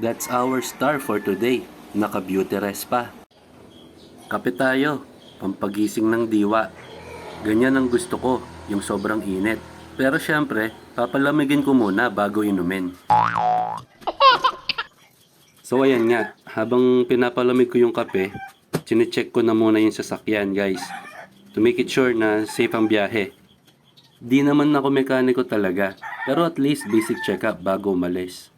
That's our star for today. Naka-beauty rest pa. Kape tayo. Pampagising ng diwa. Ganyan ang gusto ko, yung sobrang init. Pero syempre, papalamigin ko muna bago inumin. So ayan nga, habang pinapalamig ko yung kape, chinecheck ko na muna yung sasakyan guys. To make it sure na safe ang biyahe. Di naman ako mekaniko talaga, pero at least basic check-up bago umalis.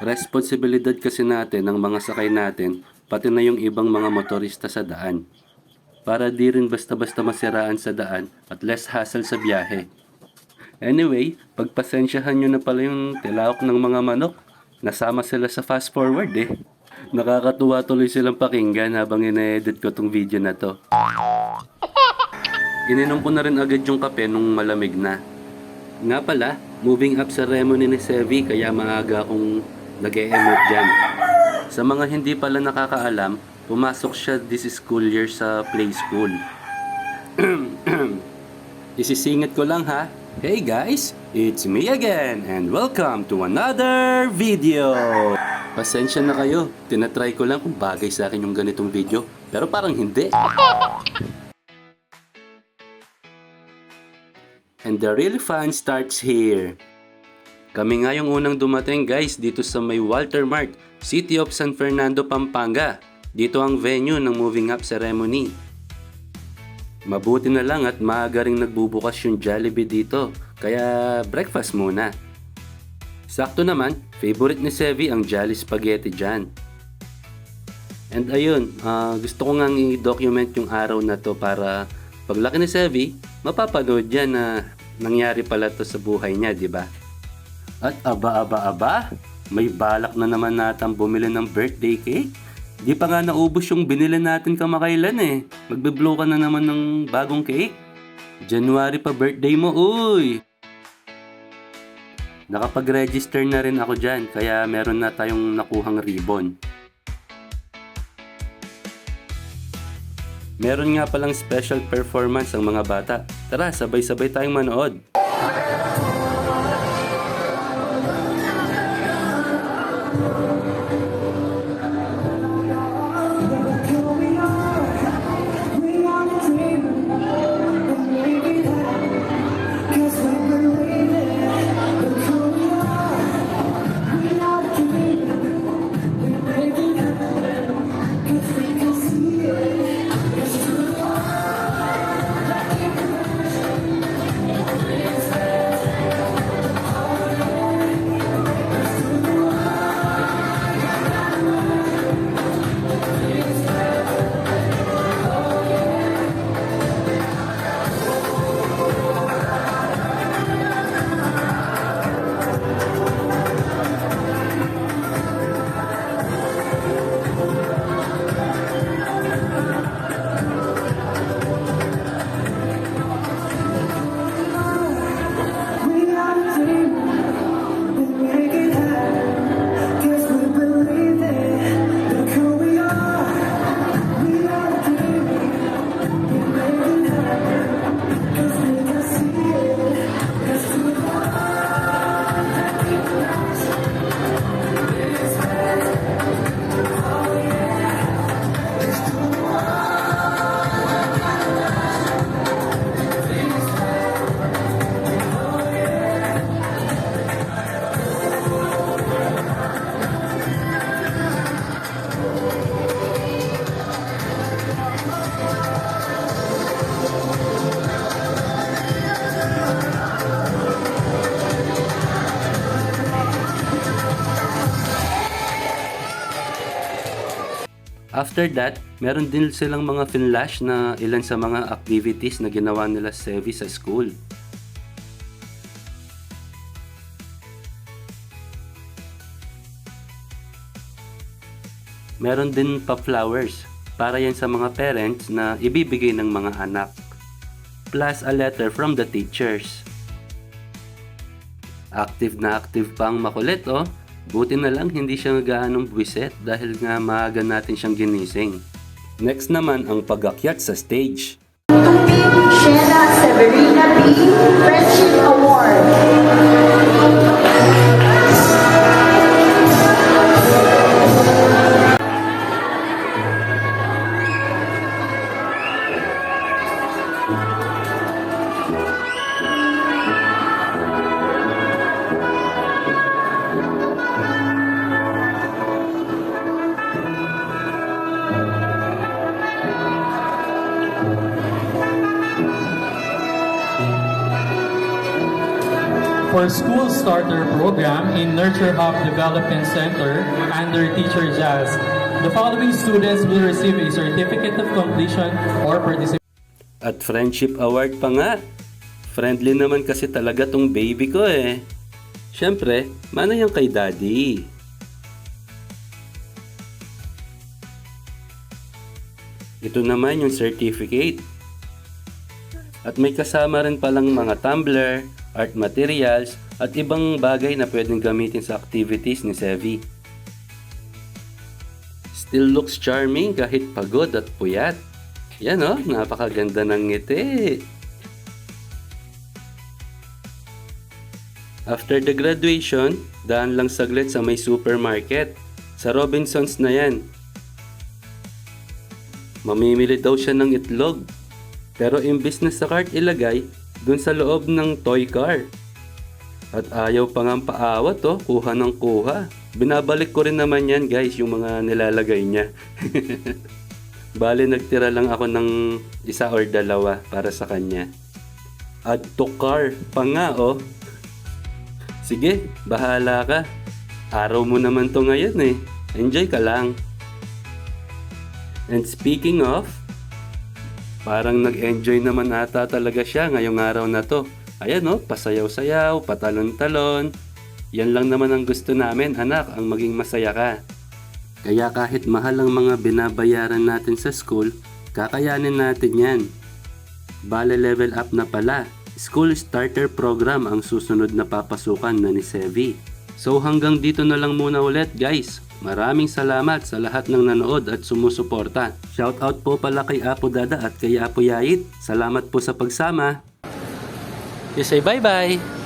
Responsibilidad kasi natin ng mga sakay natin, pati na yung ibang mga motorista sa daan. Para di rin basta-basta masiraan sa daan at less hassle sa biyahe. Anyway, pagpasensyahan nyo na pala yung tilaok ng mga manok. Nasama sila sa fast forward eh. Nakakatuwa tuloy silang pakinggan habang ina-edit ko tong video na to. Ininom ko na rin agad yung kape nung malamig na. Nga pala, moving up sa ceremony ni Sevi kaya maaga akong nag-e-emote dyan. Sa mga hindi pala nakakaalam, pumasok siya this school year sa play school. Isisingit ko lang ha. Hey guys, it's me again and welcome to another video. Pasensya na kayo, tinatry ko lang kung bagay sa akin yung ganitong video, pero parang hindi. And the real fun starts here. Kami nga yung unang dumating guys dito sa may Walter Mart, City of San Fernando, Pampanga. Dito ang venue ng moving up ceremony. Mabuti na lang at maaga ring nagbubukas yung Jollibee dito, kaya breakfast muna. Sakto naman, favorite ni Sevi ang Jolly Spaghetti dyan. And ayun, gusto ko nga i-document yung araw na to para paglaki ni Sevi, mapapanood yan na nangyari pala to sa buhay niya, di ba? At aba, may balak na naman natang bumili ng birthday cake. Di pa nga naubos yung binili natin kamakailan eh. Magbe-blow ka na naman ng bagong cake. January pa birthday mo, uy! Nakapag-register na rin ako dyan, kaya meron na tayong nakuhang ribbon. Meron nga palang special performance ang mga bata. Tara, sabay-sabay tayong manood. After that, meron din silang mga finlash na ilan sa mga activities na ginawa nila Sevi sa school. Meron din pa-flowers para yan sa mga parents na ibibigay ng mga anak. Plus a letter from the teachers. Active na active pa ang makulit oh. Buti na lang hindi siya gaanong buwiset dahil nga maaga natin siyang ginising. Next naman ang pag-akyat sa stage. Shena Severina B. Friendship Award. for School Starter Program in Nurture Hub Development Center under Teacher Jazz. The following students will receive a certificate of completion or participation. At friendship award pa nga. Friendly naman kasi talaga tong baby ko eh. Siyempre, mana yung kay daddy. Ito naman yung certificate. At may kasama rin palang mga tumbler, art materials, at ibang bagay na pwedeng gamitin sa activities ni Sevi. Still looks charming kahit pagod at puyat. Yan oh, napakaganda ng ngiti. After the graduation, daan lang saglit sa may supermarket. Sa Robinsons na yan. Mamimili daw siya ng itlog. Pero imbis na sa cart ilagay, dun sa loob ng toy car. At ayaw pa nga paawat oh, kuha ng kuha. Binabalik ko rin naman yan guys, yung mga nilalagay niya. Bale nagtira lang ako ng isa or dalawa para sa kanya. Add to car pa nga oh. Sige, bahala ka. Araw mo naman to ngayon eh. Enjoy ka lang. And speaking of, parang nag-enjoy naman ata talaga siya ngayong araw na to. Ayan oh, pasayaw-sayaw, patalon-talon. Yan lang naman ang gusto namin, anak, ang maging masaya ka. Kaya kahit mahal ang mga binabayaran natin sa school, kakayanin natin yan. Bale level up na pala. School Starter Program ang susunod na papasukan na ni Sevi. So hanggang dito na lang muna ulit guys. Maraming salamat sa lahat ng nanood at sumusuporta. Shoutout po pala kay Apo Dada at kay Apo Yait. Salamat po sa pagsama. You say bye-bye!